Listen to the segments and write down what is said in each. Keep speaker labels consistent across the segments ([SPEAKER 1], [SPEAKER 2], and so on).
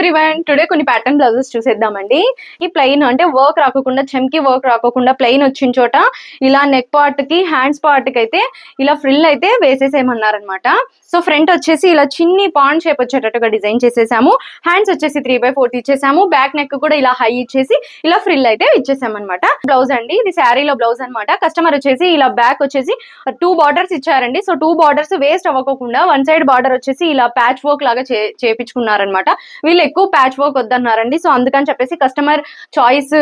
[SPEAKER 1] Everyone, today కొన్ని pattern blouses చూసేద్దామండి. ఈ ప్లెయిన్ అంటే వర్క్ రాకుండా, చెమ్కి వర్క్ రాకుండా ప్లెయిన్ వచ్చిన చోట ఇలా నెక్ పార్ట్ కి, హ్యాండ్స్ పార్ట్ కి అయితే ఇలా ఫ్రిల్ అయితే వేసేసేయమన్నారనమాట. సో ఫ్రంట్ వచ్చేసి ఇలా చిన్ని పాన్ షేప్ వచ్చేటట్టుగా డిజైన్ చేసేసాము. హ్యాండ్స్ వచ్చేసి 3/4 ఇచ్చేసాము. బ్యాక్ నెక్ కూడా ఇలా హై ఇచ్చేసి ఇలా ఫ్రిల్ అయితే ఇచ్చేసామన్నమాట. బ్లౌజ్ అండి, ఇది శారీలో బ్లౌజ్ అనమాట. కస్టమర్ వచ్చేసి ఇలా బ్యాక్ వచ్చేసి 2 బార్డర్స్ ఇచ్చారండి. సో 2 బార్డర్స్ వేస్ట్ అవ్వకుండా వన్ సైడ్ బార్డర్ వచ్చేసి ఇలా ప్యాచ్ వర్క్ లాగా చేపించుకున్నారనమాట. వీళ్ళు ఎక్కువ ప్యాచ్ వర్క్ వద్దన్నారండి. సో అందుకని చెప్పేసి కస్టమర్ చాయిస్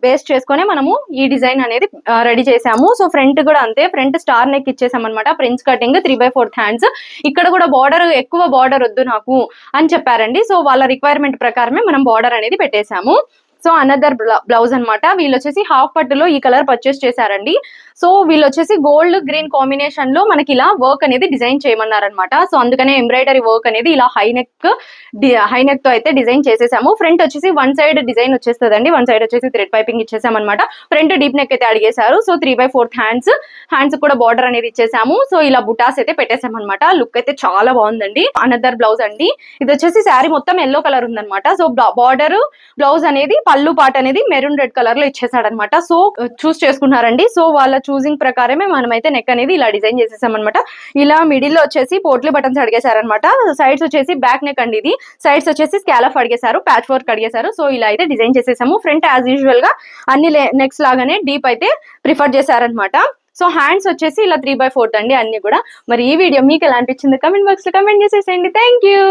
[SPEAKER 1] బేస్ చేసుకునే మనము ఈ డిజైన్ అనేది రెడీ చేసాము. సో ఫ్రంట్ కూడా అంతే, ఫ్రంట్ స్టార్ నెక్ ఇచ్చేసాం అనమాట. Prince cutting 3/4 hands. ఇక్కడ కూడా బార్డర్ ఎక్కువ బార్డర్ వద్దు నాకు అని చెప్పారండి. సో వాళ్ళ రిక్వైర్మెంట్ ప్రకారమే మనం బార్డర్ అనేది పెట్టేశాము. సో అనదర్ బ్లౌజ్ అనమాట. వీళ్ళు వచ్చేసి హాఫ్ పట్టులో ఈ కలర్ పర్చేస్ చేశారండి. సో వీళ్ళు వచ్చేసి గోల్డ్ గ్రీన్ కాంబినేషన్ లో మనకి ఇలా వర్క్ అనేది డిజైన్ చేయమన్నారనమాట. సో అందుకనే ఎంబ్రాయిడరీ వర్క్ అనేది ఇలా హై నెక్ తో అయితే డిజైన్ చేసేసాము. ఫ్రంట్ వచ్చేసి వన్ సైడ్ డిజైన్ వచ్చేస్తుందండి. వన్ సైడ్ వచ్చేసి థ్రెడ్ పైపింగ్ ఇచ్చేసామన్నమాట. ఫ్రంట్ డీప్ నెక్ అయితే అడిగేశారు. సో 3/4 హ్యాండ్స్ కూడా బార్డర్ అనేది ఇచ్చేసాము. సో ఇలా బుటాస్ అయితే పెట్టేసామన్నమాట. లుక్ అయితే చాలా బాగుందండి. అనదర్ బ్లౌజ్ అండి. ఇది వచ్చేసి శారీ మొత్తం ఎల్లో కలర్ ఉందన్నమాట. సో బార్డర్ బ్లౌజ్ అనేది పళ్ళు పాట అనేది మెరూన్ రెడ్ కలర్ లో ఇచ్చేసాడనమాట. సో చూస్ చేసుకున్నారండి. సో వాళ్ళ చూసింగ్ ప్రకారమే మనమైతే నెక్ అనేది ఇలా డిజైన్ చేసేసాం అనమాట. ఇలా మిడిల్ లో వచ్చేసి పోట్లీ బటన్స్ అడిగేశారనమాట. సైడ్స్ వచ్చేసి బ్యాక్ నెక్ అండి. ఇది సైడ్స్ వచ్చేసి స్కాలఫ్ అడిగేశారు, ప్యాచ్ వర్క్ అడిగేశారు. సో ఇలా అయితే డిజైన్ చేసేసాము. ఫ్రంట్ యాజ్ యూజువల్ గా అన్ని నెక్స్ లాగానే డీప్ అయితే ప్రిఫర్ చేశారనమాట. సో హ్యాండ్స్ వచ్చేసి ఇలా 3/4 అండి అన్ని కూడా. మరి ఈ వీడియో మీకు ఎలా అనిపించింది కమెంట్ బాక్స్ లో కమెంట్ చేసేసేయండి. Thank you.